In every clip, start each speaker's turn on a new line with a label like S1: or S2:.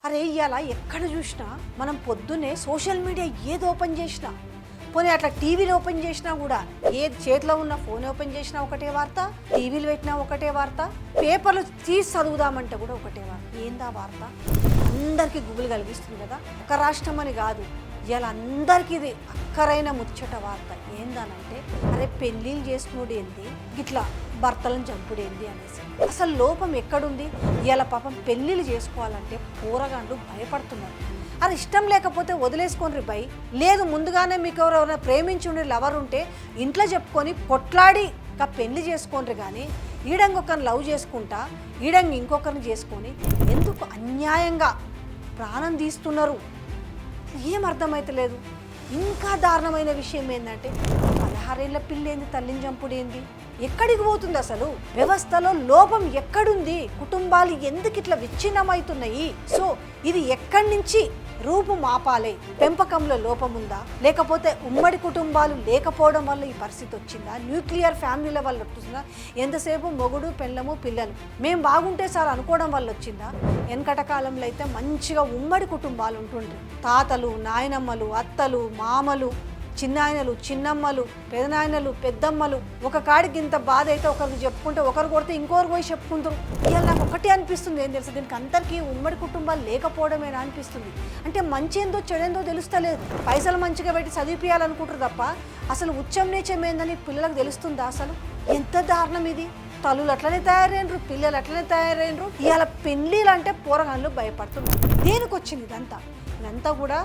S1: అరే ఇవాళ ఎక్కడ చూసినా మనం పొద్దున్నే సోషల్ మీడియా ఏది ఓపెన్ చేసినా, పోనీ అట్లా టీవీని ఓపెన్ చేసినా కూడా, ఏది చేతిలో ఉన్న ఫోన్ ఓపెన్ చేసినా ఒకటే వార్త, టీవీలు పెట్టినా ఒకటే వార్త, పేపర్లు తీసి చదువుదామంటే కూడా ఒకటే వార్త. ఏందా వార్త? అందరికీ గుబులు కలిగిస్తుంది కదా. ఒక రాష్ట్రం అని కాదు, ఇలా అందరికీ ఇది అక్కరైన ముచ్చట వార్త. ఏందనంటే అరే పెళ్ళిళ్ళు చేసుకునేది ఏంది, ఇట్లా భర్తలను చంపుడేంది అనేసి. అసలు లోపం ఎక్కడుంది? ఇలా పాపం పెళ్ళిళ్ళు చేసుకోవాలంటే పోరగాండ్లు భయపడుతున్నారు. అది ఇష్టం లేకపోతే వదిలేసుకొని బై, లేదు ముందుగానే మీకు ఎవరైనా ప్రేమించుండి లవర్ ఉంటే ఇంట్లో చెప్పుకొని కొట్లాడి పెళ్లి చేసుకోండి. కానీ ఈడంగా ఒకరిని లవ్ చేసుకుంటా, ఈడంగా ఇంకొకరిని చేసుకొని ఎందుకు అన్యాయంగా ప్రాణం తీస్తున్నారు? ఏం అర్థమైతలేదు. ఇంకా దారుణమైన విషయం ఏంటంటే 16 ఏళ్ల పిల్లేంది తల్లిని చంపుడేంది? ఎక్కడికి పోతుంది అసలు? వ్యవస్థలో లోపం ఎక్కడుంది? కుటుంబాలు ఎందుకు ఇట్లా విచ్ఛిన్నమవుతున్నాయి? సో ఇది ఎక్కడి నుంచి రూపు మాపాలే? పెంపకంలో లోపం ఉందా, లేకపోతే ఉమ్మడి కుటుంబాలు లేకపోవడం వల్ల ఈ పరిస్థితి వచ్చిందా, న్యూక్లియర్ ఫ్యామిలీల వల్ల వచ్చిందా, ఎంతసేపు మొగుడు పెళ్ళము పిల్లలు మేము బాగుంటే సార్ అనుకోవడం వల్ల వచ్చిందా? వెనకట కాలంలో అయితే మంచిగా ఉమ్మడి కుటుంబాలు ఉంటుండ్రు. తాతలు, నాయనమ్మలు, అత్తలు, మామలు, చిన్నాయనలు, చిన్నమ్మలు, పెదనాయనలు, పెద్దమ్మలు. ఒక కాడికి ఇంత బాధ అయితే ఒకరికి చెప్పుకుంటే, ఒకరు కొడితే ఇంకొకరు పోయి చెప్పుకుంటారు. ఇవాళ నాకు ఒకటే అనిపిస్తుంది, ఏం తెలుసు, దీనికి అందరికీ ఉమ్మడి కుటుంబాలు లేకపోవడమేనా అనిపిస్తుంది. అంటే మంచి ఏందో చెడేందో తెలుస్తలేదు. పైసలు మంచిగా పెట్టి చదివిపియాలనుకుంటారు తప్ప అసలు ఉచ్చం నీచం ఏందని పిల్లలకు తెలుస్తుందా? అసలు ఎంత దారుణం ఇది. తల్లులు అట్లనే తయారైనరు, పిల్లలు అట్లనే తయారైనరు. ఇవాళ పెళ్ళిళ్ళు అంటే పోరగాళ్ళు భయపడుతున్నారు. దేనికి వచ్చింది ఇదంతా? ఇదంతా కూడా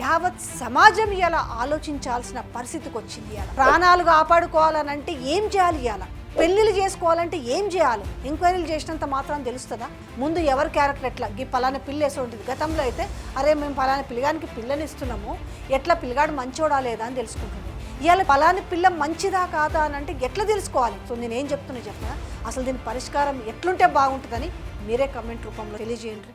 S1: యావత్ సమాజం ఇలా ఆలోచించాల్సిన పరిస్థితికి వచ్చింది. ఇలా ప్రాణాలు కాపాడుకోవాలనంటే ఏం చేయాలి? ఇలా పెళ్ళిళ్ళు చేసుకోవాలంటే ఏం చేయాలి? ఎంక్వైరీలు చేసినంత మాత్రం తెలుస్తుందా? ముందు ఎవరి క్యారెక్టర్ ఎట్లా, ఈ పలానా పిల్ల వేసి ఉంటుంది. గతంలో అయితే అరే మేము పలానా పిల్లగానికి పిల్లని ఇస్తున్నాము, ఎట్లా పిల్లగాడు మంచోడా లేదా అని తెలుసుకుంటుంది. ఇవాళ పలాని పిల్ల మంచిదా కాదా అని అంటే ఎట్లా తెలుసుకోవాలి? సో నేనేం చెప్తున్నా అసలు దీని పరిష్కారం ఎట్లుంటే బాగుంటుందని మీరే కమెంట్ రూపంలో తెలియజేయండి.